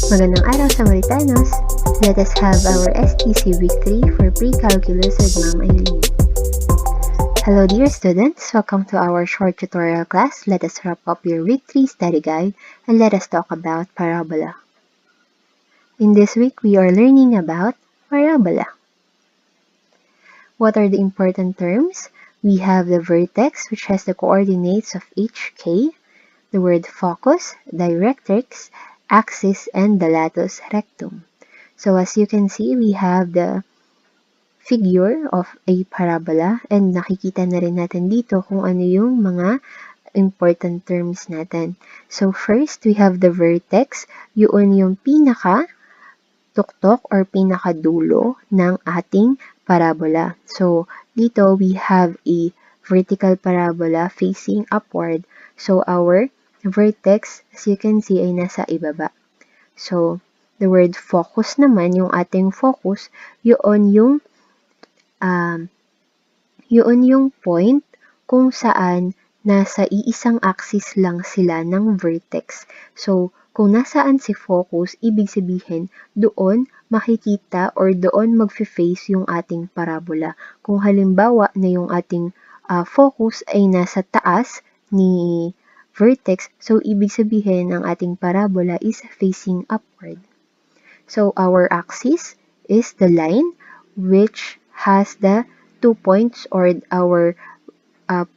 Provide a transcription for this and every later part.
Magandang araw, Samaritanos! Let us have our STC Week 3 for Pre-Calculus with Ma'am Eileen. Hello dear students, welcome to our short tutorial class. Let us wrap up your Week 3 study guide and let us talk about parabola. In this week, we are learning about parabola. What are the important terms? We have the vertex, which has the coordinates of HK, the word focus, directrix, axis, and the latus rectum. So as you can see, we have the figure of a parabola and nakikita na rin natin dito kung ano yung mga important terms natin. So first, we have the vertex, yun yung pinaka-tuktok or pinaka-dulo ng ating parabola. So dito, we have a vertical parabola facing upward. So our vertex, as you can see, ay nasa ibaba. So, the word focus naman, yung ating focus, yun yung point kung saan nasa iisang axis lang sila ng vertex. So, kung nasaan si focus, ibig sabihin, doon makikita or doon mag-face yung ating parabola. Kung halimbawa na yung ating focus ay nasa taas ni vertex, so ibig sabihin ang ating parabola is facing upward. So our axis is the line which has the 2 points or our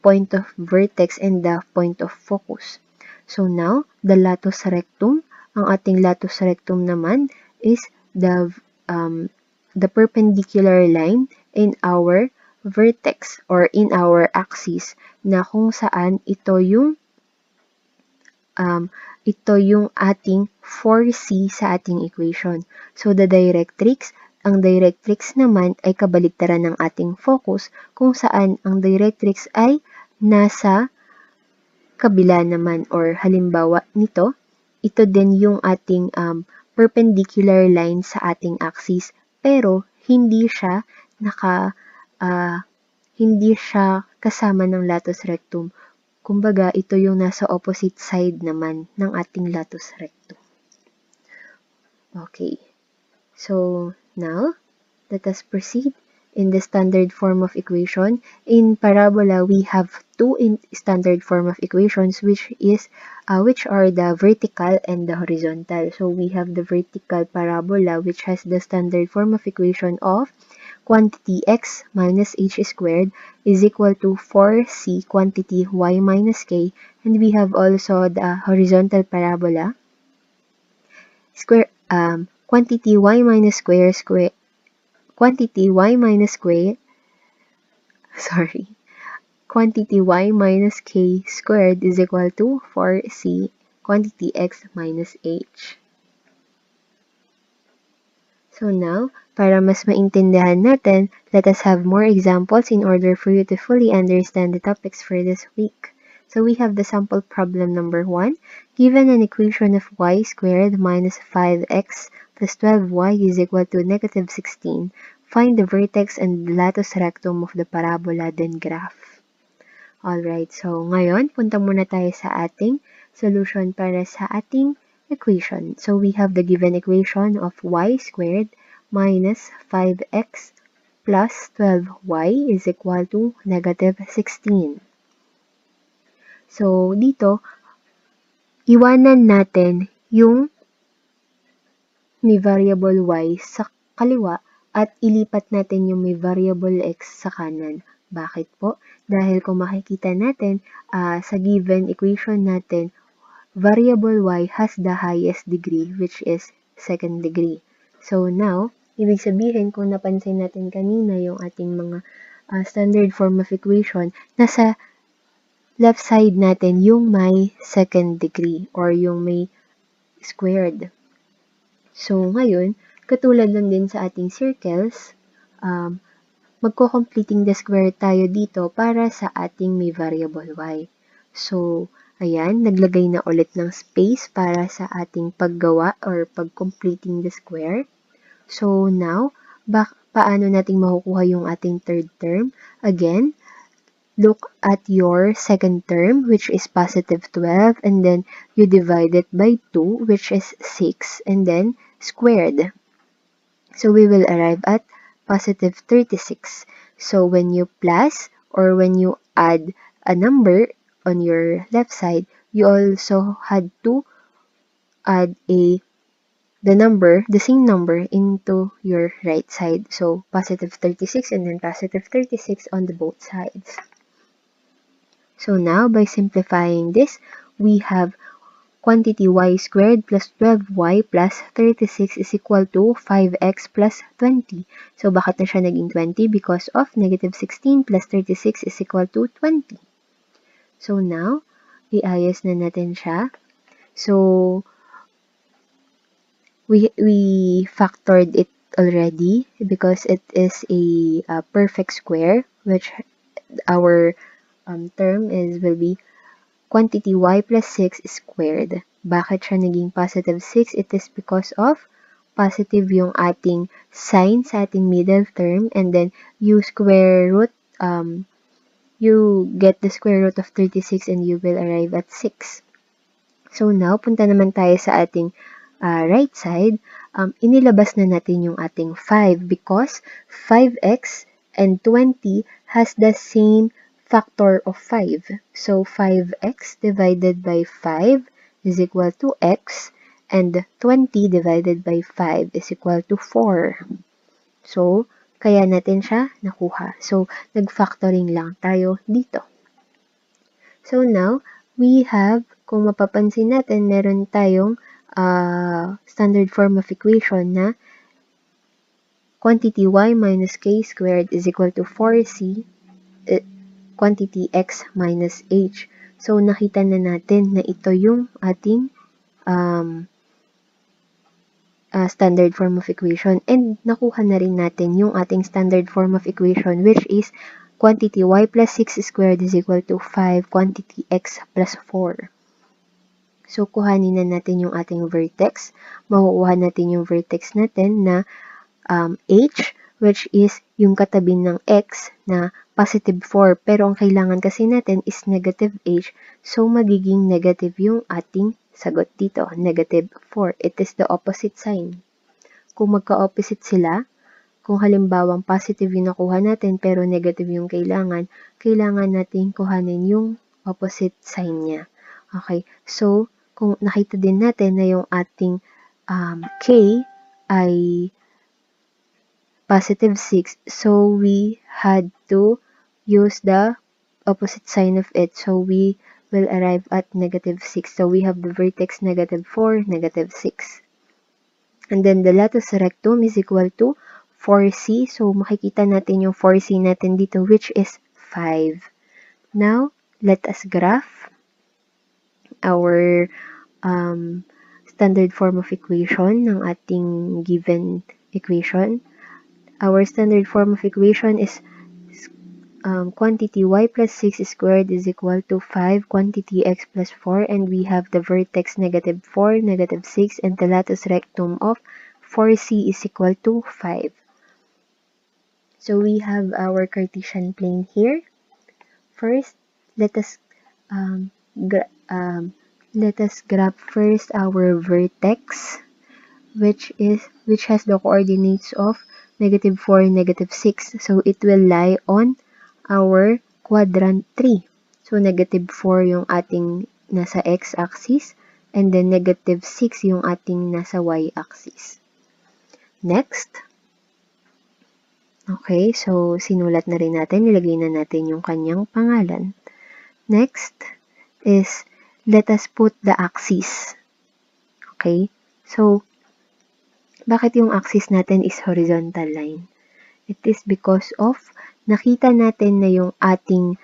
point of vertex and the point of focus. So now, the latus rectum, ang ating latus rectum naman is the perpendicular line in our vertex or in our axis na kung saan ito yung ating 4C sa ating equation. So, ang directrix naman ay kabaligtaran ng ating focus kung saan ang directrix ay nasa kabila naman or halimbawa nito, ito din yung ating perpendicular line sa ating axis pero hindi siya kasama ng latus rectum. Kumbaga, ito yung nasa opposite side naman ng ating latus rectum. Okay. So, now, let us proceed in the standard form of equation. In parabola, we have two standard form of equations which are the vertical and the horizontal. So, we have the vertical parabola which has the standard form of equation of quantity x minus h squared is equal to 4c quantity y minus k, and we have also the horizontal parabola quantity y minus k squared is equal to 4c quantity x minus h. So now, para mas maintindihan natin, let us have more examples in order for you to fully understand the topics for this week. So we have the sample problem number 1. Given an equation of y squared minus 5x plus 12y is equal to negative 16, find the vertex and the latus rectum of the parabola, then graph. Alright, so ngayon, punta muna tayo sa ating solution para sa ating equation. So we have the given equation of y squared minus 5x plus 12y is equal to negative 16. So dito, iwanan natin yung may variable y sa kaliwa at ilipat natin yung may variable x sa kanan. Bakit po? Dahil kung makikita natin sa given equation natin, variable y has the highest degree which is second degree. So now, ibig sabihin kung napansin natin kanina yung ating mga standard form of equation, nasa left side natin yung may second degree or yung may squared. So ngayon, katulad lang din sa ating circles, magko-completing the square tayo dito para sa ating may variable y. So, ayan, naglagay na ulit ng space para sa ating paggawa or pag-completing the square. So, now, paano natin makukuha yung ating third term? Again, look at your second term, which is positive 12, and then you divide it by 2, which is 6, and then squared. So we will arrive at positive 36. So when you plus or when you add a number on your left side, you also had to add the same number into your right side. So positive 36 and then positive 36 on the both sides. So now by simplifying this, we have quantity y squared plus 12y plus 36 is equal to 5x plus 20. So bakit na siya naging 20? Because of negative 16 plus 36 is equal to 20. So now, iayos na natin siya. So we factored it already because it is a perfect square, which our term will be quantity y plus 6 squared. Bakit siya naging positive 6? It is because of positive yung ating sign sa ating middle term, and then you square root, you get the square root of 36 and you will arrive at 6. So now, punta naman tayo sa ating right side. Inilabas na natin yung ating 5 because 5x and 20 has the same factor of 5. So 5x divided by 5 is equal to x, and 20 divided by 5 is equal to 4. So, kaya natin siya nakuha. So, nag-factoring lang tayo dito. So now, we have, kung mapapansin natin, meron tayong standard form of equation na quantity y minus k squared is equal to 4c quantity x minus h. So, nakita na natin na ito yung ating standard form of equation, and nakuha na rin natin yung ating standard form of equation, which is quantity y plus 6 squared is equal to 5 quantity x plus 4. So, kuhanin na natin yung ating vertex. Makukuha natin yung vertex natin na h, which is yung katabi ng x na positive 4. Pero ang kailangan kasi natin is negative h. So, magiging negative yung ating sagot dito, negative 4. It is the opposite sign. Kung magka-opposite sila, kung halimbawang positive yung nakuha natin pero negative yung kailangan natin kuhanin yung opposite sign niya. Okay, so kung nakita din natin na yung ating k ay positive 6, so we had to use the opposite sign of it. So we will arrive at negative 6. So we have the vertex negative 4, negative 6. And then the latus rectum is equal to 4c. So makikita natin yung 4c natin dito, which is 5. Now, let us graph our standard form of equation ng ating given equation. Our standard form of equation is quantity y plus 6 squared is equal to 5 quantity x plus 4, and we have the vertex negative 4, negative 6, and the latus rectum of 4c is equal to 5. So we have our Cartesian plane here. First, let us graph first our vertex, which has the coordinates of negative 4, negative 6. So it will lie on our quadrant 3. So negative 4 yung ating nasa x-axis, and then negative 6 yung ating nasa y-axis. Next. Okay, so sinulat na rin natin, nilagay na natin yung kanyang pangalan. Next is, let us put the axis. Okay, so bakit yung axis natin is horizontal line? It is because of nakita natin na yung ating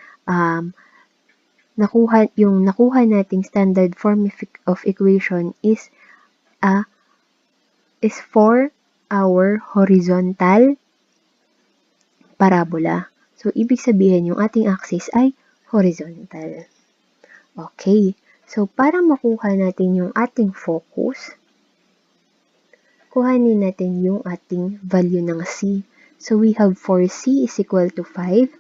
nakuha nating standard form of equation is for our horizontal parabola. So, ibig sabihin yung ating axis ay horizontal. Okay. So, para makuha natin yung ating focus, kuhanin natin yung ating value ng c. So, we have 4c is equal to 5.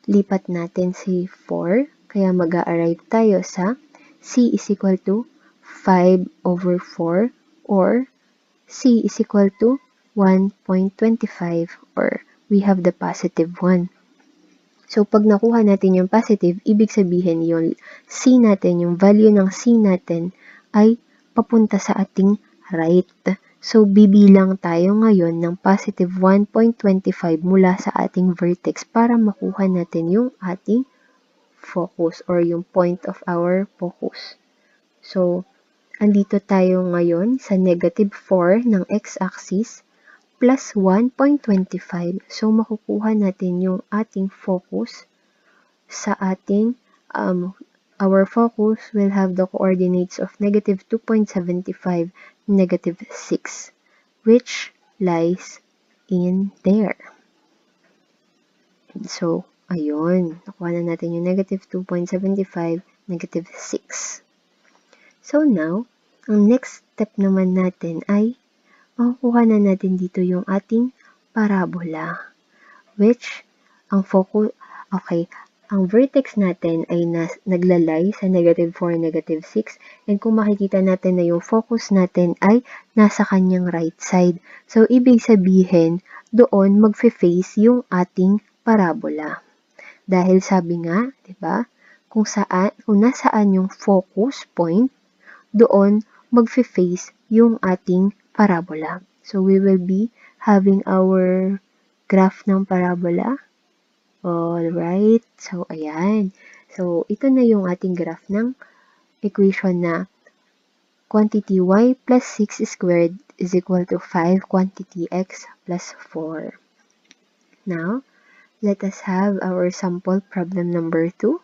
lipat natin si 4, kaya mag-a-arrive tayo sa C is equal to 5 over 4 or C is equal to 1.25 or we have the positive 1. So, pag nakuha natin yung positive, ibig sabihin yung C natin, yung value ng C natin ay papunta sa ating right. So, bibilang tayo ngayon ng positive 1.25 mula sa ating vertex para makuha natin yung ating focus or yung point of our focus. So, andito tayo ngayon sa negative 4 ng x-axis plus 1.25. So, makukuha natin yung ating focus sa ating our focus will have the coordinates of negative 2.75, negative 6, which lies in there. So, ayun. Nakuha na natin yung negative 2.75, negative 6. So, now, ang next step naman natin ay makukuha na natin dito yung ating parabola, which, ang focus, okay, ang vertex natin ay naglalay sa negative 4, negative 6, and kung makikita natin na yung focus natin ay nasa kanyang right side. So, ibig sabihin, doon magfe-face yung ating parabola. Dahil sabi nga, di ba, kung nasaan yung focus point, doon magfe-face yung ating parabola. So, we will be having our graph ng parabola. Alright. So, ayan. So, ito na yung ating graph ng equation na quantity y plus 6 squared is equal to 5 quantity x plus 4. Now, let us have our sample problem number 2.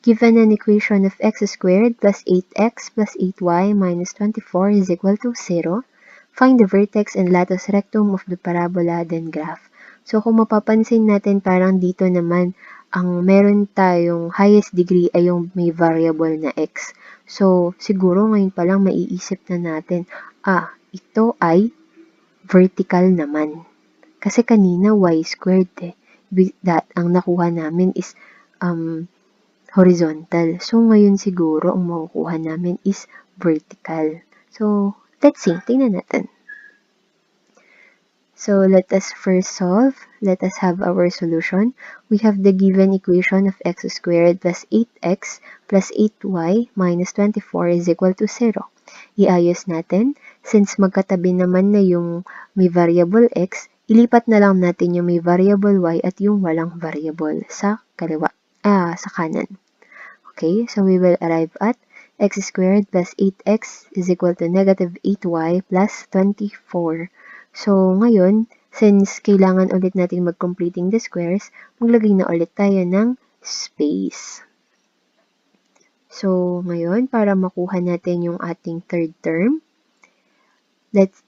Given an equation of x squared plus 8x plus 8y minus 24 is equal to 0, find the vertex and latus rectum of the parabola, then graph. So, kung mapapansin natin, parang dito naman, ang meron tayong highest degree ay yung may variable na x. So, siguro ngayon pa lang maiisip na natin, ito ay vertical naman. Kasi kanina y squared eh. Ang nakuha namin is horizontal. So, ngayon siguro, ang makukuha namin is vertical. So, let's see. Tingnan natin. So, let us first solve. Let us have our solution. We have the given equation of x squared plus 8x plus 8y minus 24 is equal to 0. Iayos natin. Since magkatabi naman na yung may variable x, ilipat na lang natin yung may variable y at yung walang variable sa sa kanan. Okay, so we will arrive at x squared plus 8x is equal to negative 8y plus 24. So, ngayon, since kailangan ulit natin mag-completing the squares, maglagay na ulit tayo ng space. So, ngayon, para makuha natin yung ating third term, let's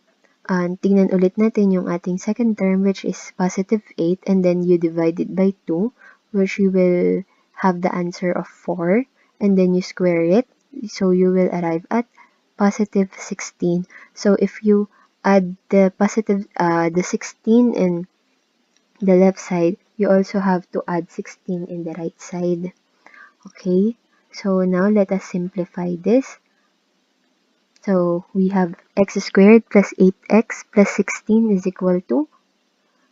tingnan ulit natin yung ating second term, which is positive 8, and then you divide it by 2, which you will have the answer of 4, and then you square it, so you will arrive at positive 16. So, if you add the 16 in the left side, you also have to add 16 in the right side. Okay, so now let us simplify this. So, we have x squared plus 8x plus 16 is equal to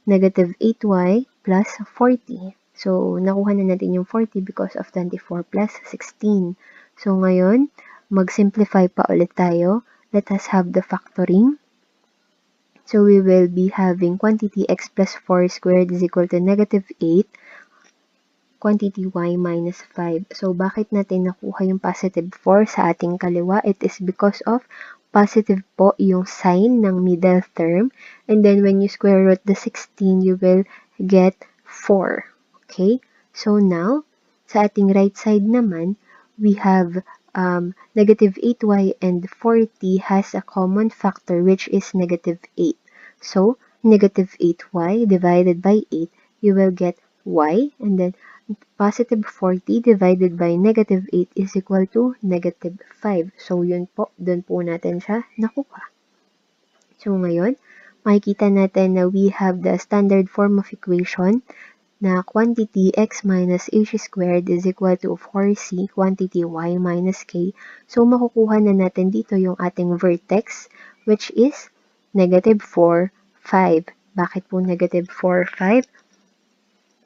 negative 8y plus 40. So, nakuha na natin yung 40 because of 24 plus 16. So, ngayon, mag-simplify pa ulit tayo. Let us have the factoring. So, we will be having quantity x plus 4 squared is equal to negative 8, quantity y minus 5. So, bakit natin nakuha yung positive 4 sa ating kaliwa? It is because of positive po yung sign ng middle term. And then, when you square root the 16, you will get 4. Okay? So, now, sa ating right side naman, we have negative 8y and 40 has a common factor which is negative 8. So, negative 8y divided by 8, you will get y, and then positive 40 divided by negative 8 is equal to negative 5. So, yun po, dun po natin siya nakuha. So, ngayon, makikita natin na we have the standard form of equation na quantity x minus h squared is equal to 4c quantity y minus k. So, makukuha na natin dito yung ating vertex, which is negative 4, 5. Bakit po negative 4, 5?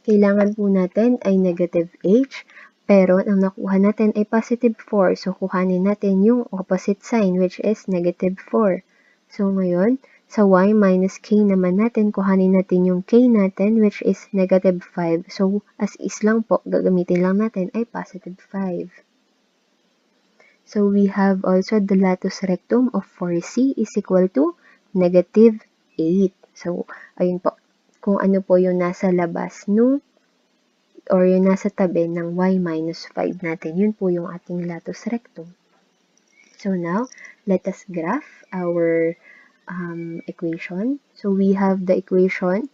Kailangan po natin ay negative h, pero ang nakuha natin ay positive 4. So, kuhanin natin yung opposite sign, which is negative 4. So, ngayon, sa y minus k naman natin, kuhanin natin yung k natin, which is negative 5. So, as is lang po, gagamitin lang natin ay positive 5. So, we have also the latus rectum of 4c is equal to negative 8. So, ayun po, kung ano po yung nasa labas or yung nasa tabi ng y minus 5 natin, yun po yung ating latus rectum. So, now, let us graph our equation. So, we have the equation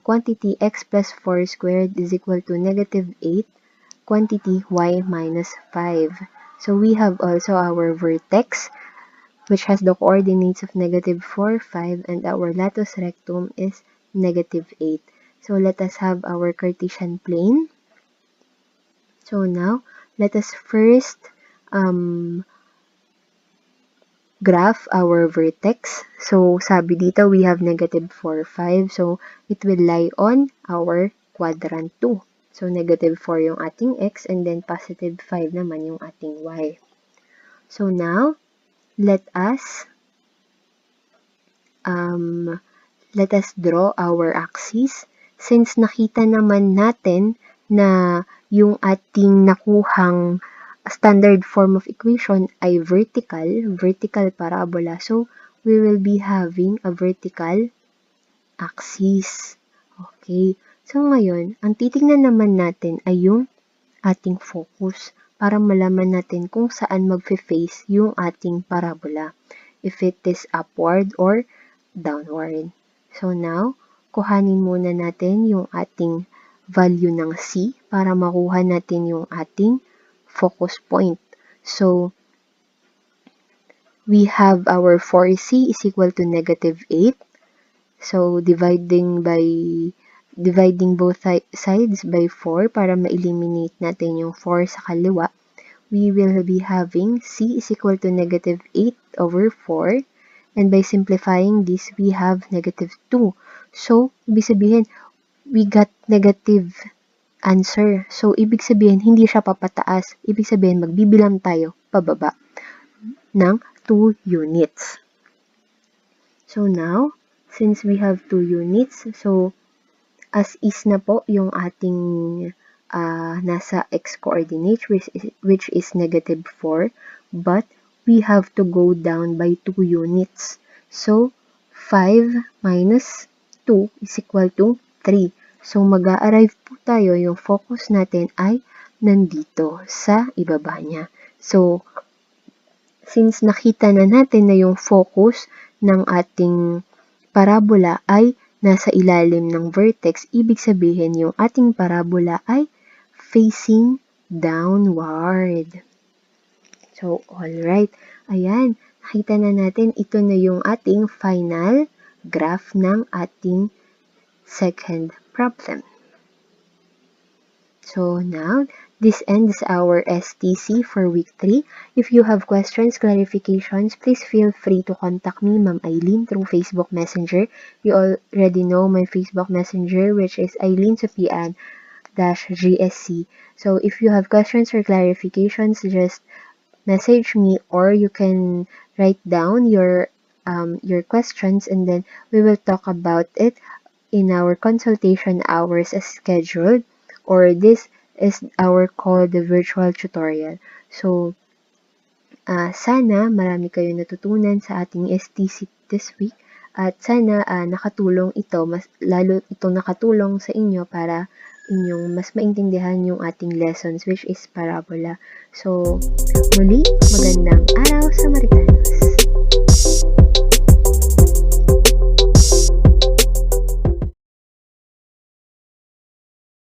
quantity x plus 4 squared is equal to negative 8 quantity y minus 5. So, we have also our vertex, which has the coordinates of negative 4, 5, and our latus rectum is negative 8. So, let us have our Cartesian plane. So, now, let us first graph our vertex. So, sabi dito, we have negative 4, 5. So, it will lie on our quadrant 2. So, negative 4 yung ating x and then positive 5 naman yung ating y. So, now, let us draw our axis. Since nakita naman natin na yung ating nakuhang standard form of equation ay vertical parabola. So, we will be having a vertical axis. Okay. So, ngayon, ang titingnan naman natin ay yung ating focus para malaman natin kung saan mag-face yung ating parabola. If it is upward or downward. So, now, kuhanin muna natin yung ating value ng C para makuha natin yung ating focus point. So, we have our 4C is equal to negative 8. So, dividing both sides by 4 para ma-eliminate natin yung 4 sa kaliwa, we will be having C is equal to negative 8 over 4. And by simplifying this, we have negative 2. So, ibig sabihin, we got negative answer. So, ibig sabihin, hindi siya papataas. Ibig sabihin, magbibilang tayo pababa ng 2 units. So, now, since we have 2 units, so, as is na po yung ating nasa x-coordinate, which is negative 4, but we have to go down by 2 units. So, 5 minus 2 is equal to 3. So, mag-a-arrive po tayo, yung focus natin ay nandito sa ibaba niya. So, since nakita na natin na yung focus ng ating parabola ay nasa ilalim ng vertex, ibig sabihin yung ating parabola ay facing downward. So, alright. Ayan, nakita na natin, ito na yung ating final graph ng ating second problem. So, now, this ends our STC for week 3. If you have questions, clarifications, please feel free to contact me, Ma'am Eileen, through Facebook Messenger. You already know my Facebook Messenger, which is Eileen Sopian-GSC. So, if you have questions or clarifications, just message me, or you can write down your questions, and then we will talk about it in our consultation hours as scheduled, or this is our called the virtual tutorial. So, sana marami kayo natutunan sa ating STC this week, at sana nakatulong ito, lalo itong nakatulong sa inyo para inyong mas maintindihan yung ating lessons, which is parabola. So, muli, magandang araw sa Maritanos!